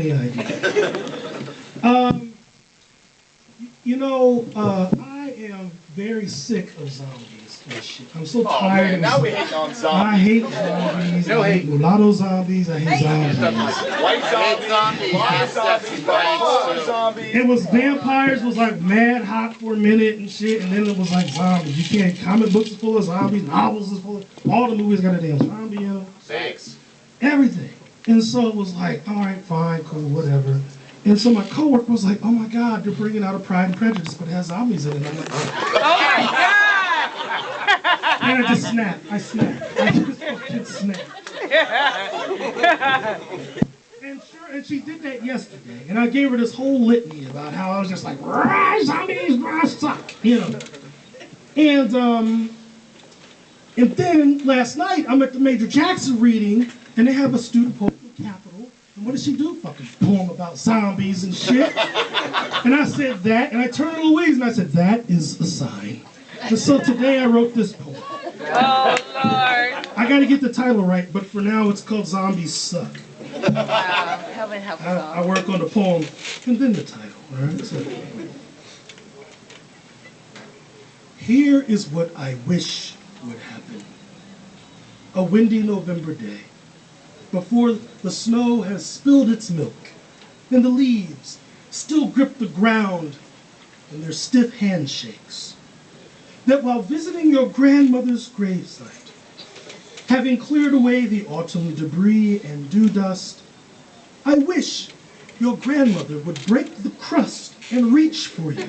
idea. I am very sick of zombies and shit. I'm so tired of now we hate on zombies. I hate zombies. No I hate mulatto zombies. I hate zombies. White zombies, black zombies, It was vampires was like mad hot for a minute and shit, and then it was like zombies. You can't. Comic books is full of zombies. Novels is full of. All the movies got a damn zombie in them. Thanks. Everything. And so it was like, all right, fine, cool, whatever. And so my coworker was like, oh my God, they're bringing out a Pride and Prejudice, but it has zombies in it. And I'm like, oh my God! And I just snapped. I just fucking snapped. And she did that yesterday. And I gave her this whole litany about how I was just like, zombies suck, you know. And then last night, I'm at the Major Jackson reading, and they have a student poet from the Capitol. And what does she do? Fucking poem about zombies and shit. And I said that, and I turned to Louise and I said, that is a sign. And so today I wrote this poem. Oh, Lord. I gotta get the title right, but for now it's called Zombies Suck. Wow. Help us all. I work on the poem and then the title, all right? So, here is what I wish would happen. A windy November day, before the snow has spilled its milk, and the leaves still grip the ground in their stiff handshakes, that while visiting your grandmother's gravesite, having cleared away the autumn debris and dew dust, I wish your grandmother would break the crust and reach for you.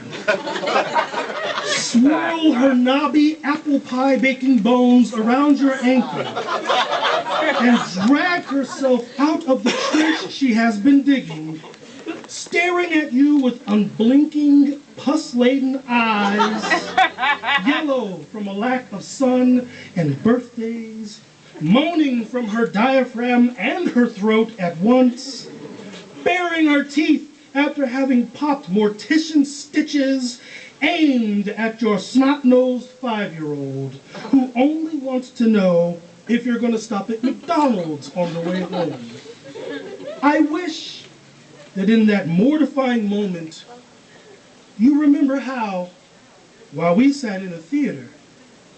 Swirl her knobby apple pie baking bones around your ankle and drag herself out of the trench she has been digging, staring at you with unblinking, pus-laden eyes, yellow from a lack of sun and birthdays, moaning from her diaphragm and her throat at once, baring her teeth after having popped mortician stitches aimed at your snot-nosed 5-year-old who only wants to know if you're going to stop at McDonald's on the way home. I wish that in that mortifying moment, you remember how, while we sat in a theater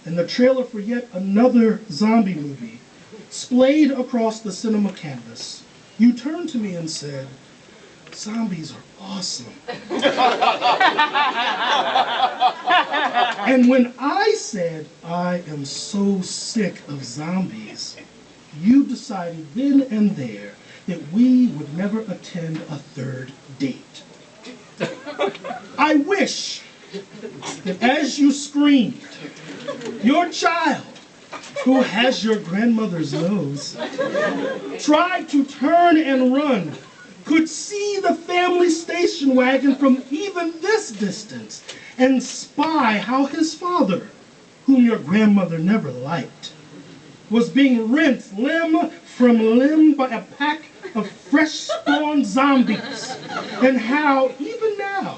and the trailer for yet another zombie movie splayed across the cinema canvas, you turned to me and said, zombies are awesome. And when I said, I am so sick of zombies, you decided then and there that we would never attend a third date. I wish that as you screamed, your child, who has your grandmother's nose, tried to turn and run, could see the family station wagon from even this distance and spy how his father, whom your grandmother never liked, was being rent limb from limb by a pack of fresh-spawned zombies, and how, even now,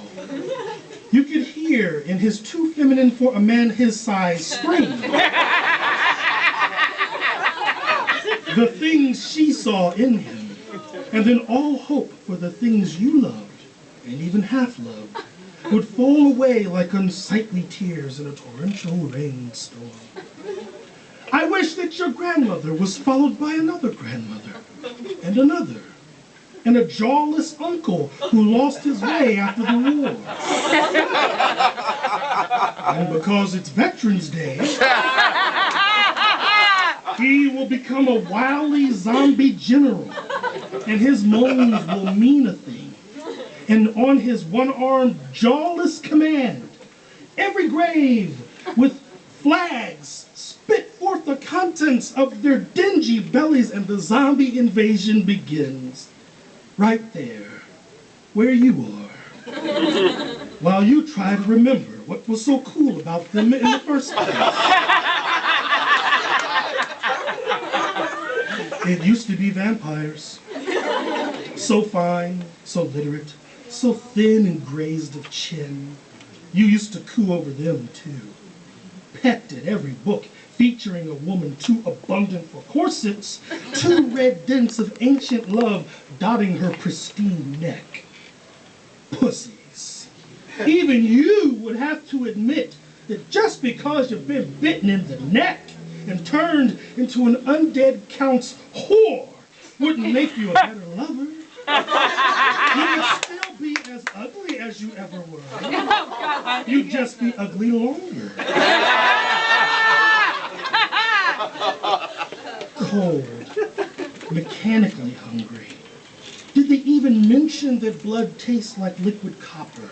you could hear in his too feminine for a man his size scream the things she saw in him. And then all hope for the things you loved, and even half-loved, would fall away like unsightly tears in a torrential rainstorm. I wish that your grandmother was followed by another grandmother, and another, and a jawless uncle who lost his way after the war. And because it's Veterans Day, he will become a wily zombie general, and his moans will mean a thing. And on his one-armed, jawless command, every grave with flags spit forth the contents of their dingy bellies, and the zombie invasion begins. Right there, where you are, while you try to remember what was so cool about them in the first place. It used to be vampires. So fine, so literate, so thin and grazed of chin. You used to coo over them too. Pecked at every book, featuring a woman too abundant for corsets, two red dents of ancient love dotting her pristine neck. Pussies. Even you would have to admit that just because you've been bitten in the neck and turned into an undead count's whore wouldn't make you a better lover. You would still be as ugly as you ever were. You'd just be ugly longer. Cold, mechanically hungry. Did they even mention that blood tastes like liquid copper?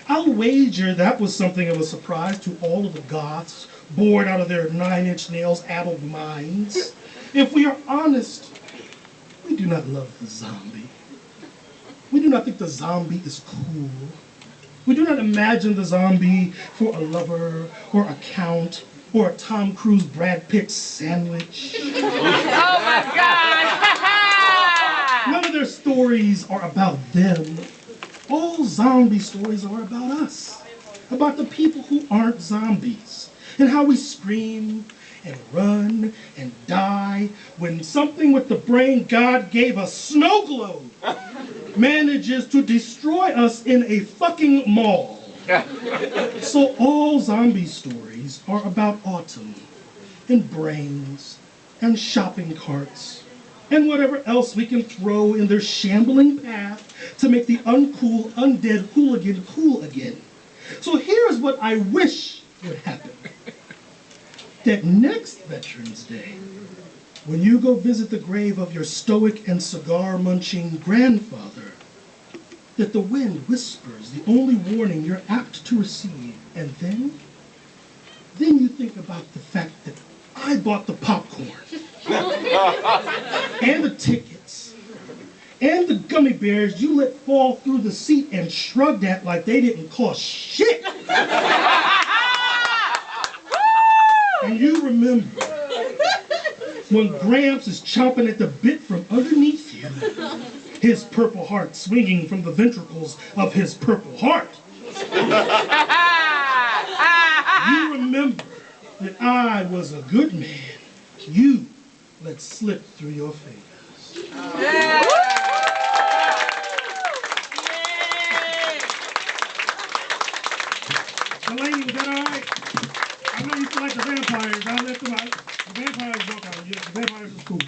I'll wager that was something of a surprise to all of the Goths, bored out of their 9-inch nails-addled minds. If we are honest, we do not love the zombie. We do not think the zombie is cool. We do not imagine the zombie for a lover, or a count, or a Tom Cruise Brad Pitt sandwich. Oh my God! None of their stories are about them. All zombie stories are about us, about the people who aren't zombies, and how we scream and run and die when something with the brain God gave us, snow globe, manages to destroy us in a fucking mall. So all zombie stories are about autumn and brains and shopping carts and whatever else we can throw in their shambling path to make the uncool undead hooligan cool again. So here's what I wish would happen. That next Veterans Day, when you go visit the grave of your stoic and cigar-munching grandfather, that the wind whispers the only warning you're apt to receive, and then you think about the fact that I bought the popcorn, and the tickets, and the gummy bears you let fall through the seat and shrugged at like they didn't cost shit. And you remember when Gramps is chomping at the bit from underneath you, his purple heart swinging from the ventricles of his purple heart. You remember that I was a good man you let slip through your fingers. Delaney, was that all right? I know you feel like the vampires. I let them out. The vampires broke out. Yeah, the vampires was cool.